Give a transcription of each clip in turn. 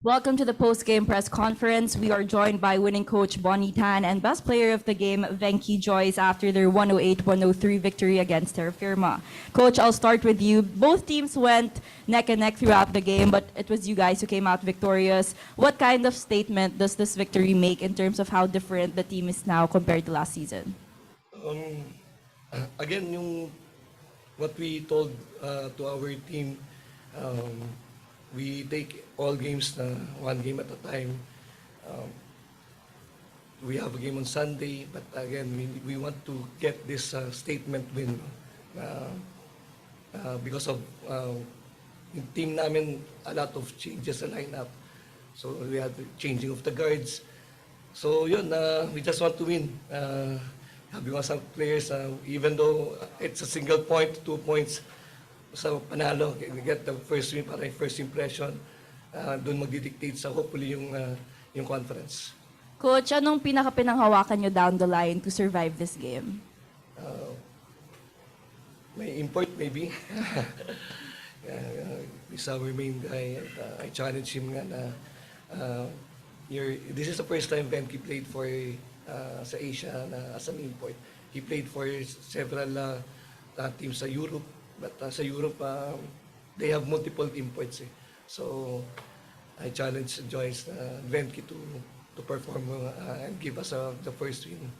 Welcome to the post-game press conference. We are joined by winning coach Bonnie Tan and best player of the game, Venky Joyce, after their 108-103 victory against Terrafirma. Coach, I'll start with you. Both teams went neck and neck throughout the game, but it was you guys who came out victorious. What kind of statement does this victory make in terms of how different the team is now compared to last season? Again, what we told to our team, we take all games one game at a time. We have a game on Sunday, but again, we want to get this statement win because of yung team namin, a lot of changes sa lineup. So we had the changing of the guards. So yun, we just want to win. Having some players, even though it's a single point, 2 points, sa panalo, get the first win para yung first impression, doon magdidictate sa hopefully yung conference. Coach, anong pinaka-pinanghawakan nyo down the line to survive this game? May import maybe. He's our main guy. I challenge him nga na this is the first time Venky played for sa Asia as an import. He played for several teams sa Europe. But sa Europe, they have multiple imports. So I challenge Joyce, Venky to perform and give us the first win.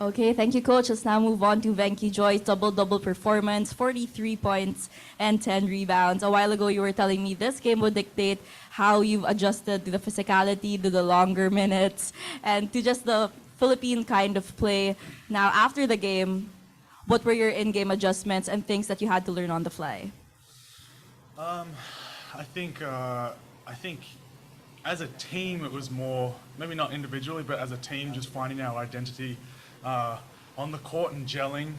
Okay, thank you, Coach. Let's now move on to Venky Joyce, double-double performance, 43 points and 10 rebounds. A while ago, you were telling me this game would dictate how you've adjusted to the physicality, to the longer minutes, and to just the Philippine kind of play. Now, after the game, what were your in-game adjustments and things that you had to learn on the fly? I think as a team, it was more, maybe not individually, but as a team, just finding our identity on the court and gelling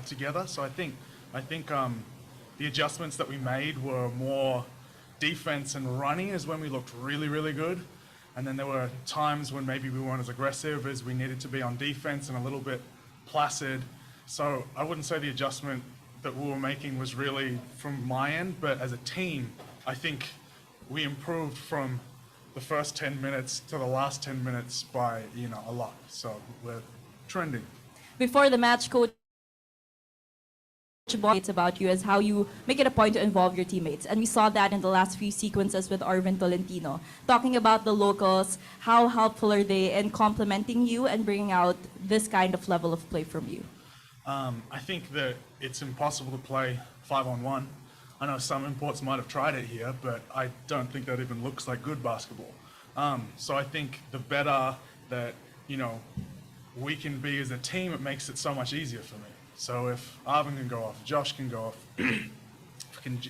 together. So I think the adjustments that we made were more defense and running is when we looked really, really good. And then there were times when maybe we weren't as aggressive as we needed to be on defense and a little bit placid. So I wouldn't say the adjustment that we were making was really from my end, but as a team, I think we improved from the first 10 minutes to the last 10 minutes by, a lot. So we're trending. Before the match, Coach, it's about you as how you make it a point to involve your teammates. And we saw that in the last few sequences with Arvin Tolentino. Talking about the locals, how helpful are they in complementing you and bringing out this kind of level of play from you? I think that it's impossible to play 5-on-1. I know some imports might have tried it here, but I don't think that even looks like good basketball. So I think the better that, we can be as a team, it makes it so much easier for me. So if Arvin can go off, Josh can go off,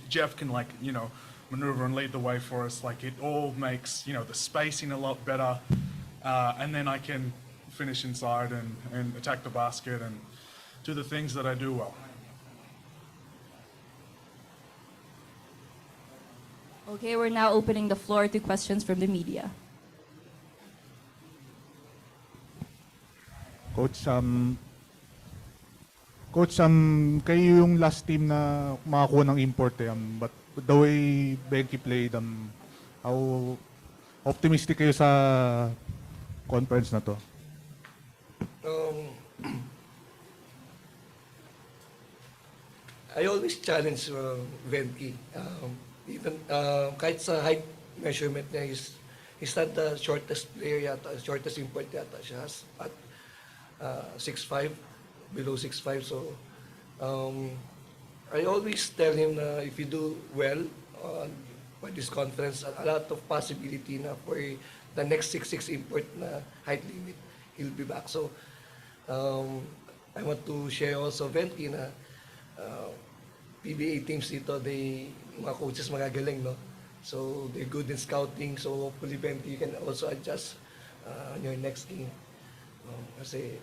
Jeff can maneuver and lead the way for us, it all makes, the spacing a lot better. And then I can finish inside and attack the basket and do the things that I do well. Okay, we're now opening the floor to questions from the media. Coach, kayo yung last team na makakuha ng import but the way Venky played, how optimistic kayo sa conference na to? I always challenge Venky. Even kahit sa height measurement niya, he's not the shortest player yata, shortest import yata siya at 6'5", below 6'5". So I always tell him na if you do well for this conference, a lot of possibility na for the next 6'6" import na height limit, he'll be back. So I want to share also Venky na PBA teams dito, mga coaches magagaling, no? So they're good in scouting. So hopefully, Venky, you can also adjust on your next game. Kasi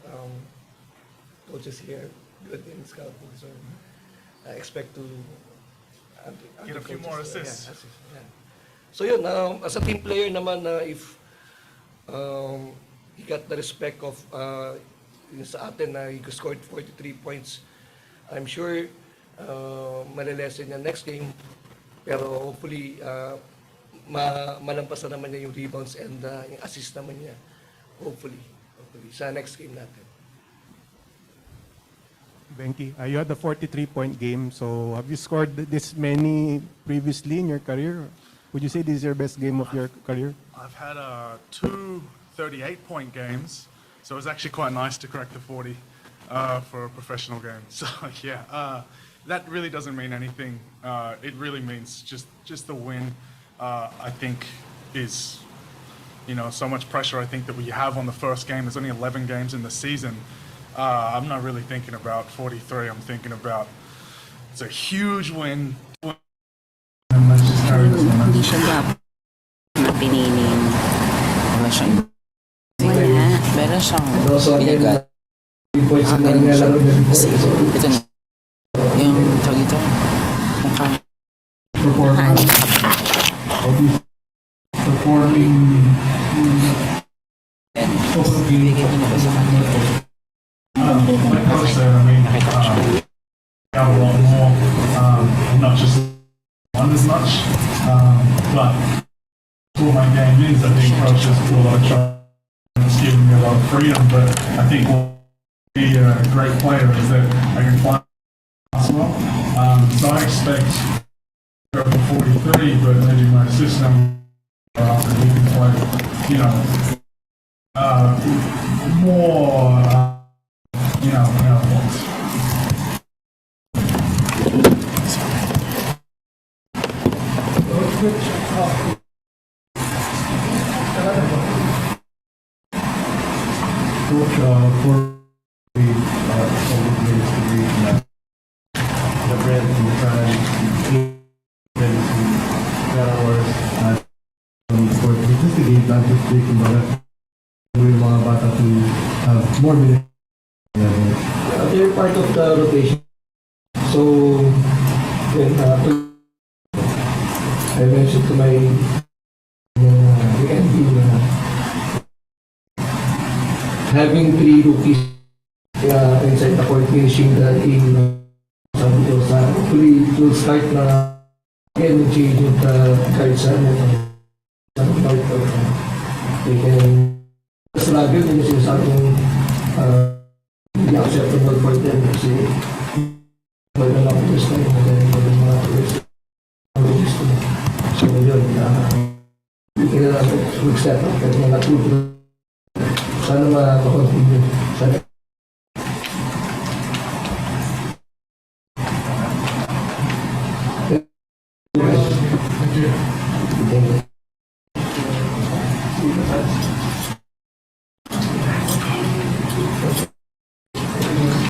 coaches here good in scouting. So I expect to Get a few more assists. Yeah. So yun, as a team player naman, if he got the respect of yung sa atin na he scored 43 points, I'm sure malilesen niya next game. Pero hopefully, malampasan naman niya yung rebounds and yung assist naman niya. Hopefully, sa next game natin. Benki, you had a 43-point game. So have you scored this many previously in your career? Would you say this is your best game of your career? I've had two 38-point games, so it was actually quite nice to crack the 40 for a professional game. So yeah, that really doesn't mean anything. It really means just the win. I think is, so much pressure I think that we have on the first game. There's only 11 games in the season. I'm not really thinking about 43. I'm thinking about it's a huge win. And let's just carry this one. Hindi siya dapat mapininin. Wala siyang... Wala. Meron siyang binigat. Akin mo siya. Kasi ito na. Yung tawag ito. Mukha. Performing. Bigay ko na ba sa kanya? Like I said, I mean, got a lot more, not just one as much, but what my game is, I think coaches put a lot of trust and it's given me a lot of freedom, but I think what be a great player is that I can find as well. So I expect to go for 43, but maybe my system after he can play, more, Coach, for the players to reach the bread and the time, hours, for just the game plan to speak about yung mga bata to have more minutes. They're part of the rotation. So, when I mentioned to my envy having 3 rookies inside the court finishing the game. Sabi ko hopefully it will start na again changing the cards sa part of they can struggle din yung sinasabing hindi acceptable for them kasi wala lang ako just tayo ng mga players. So yun, hindi ka na mag-step up at mga tuto. Sana ma-continue. Sana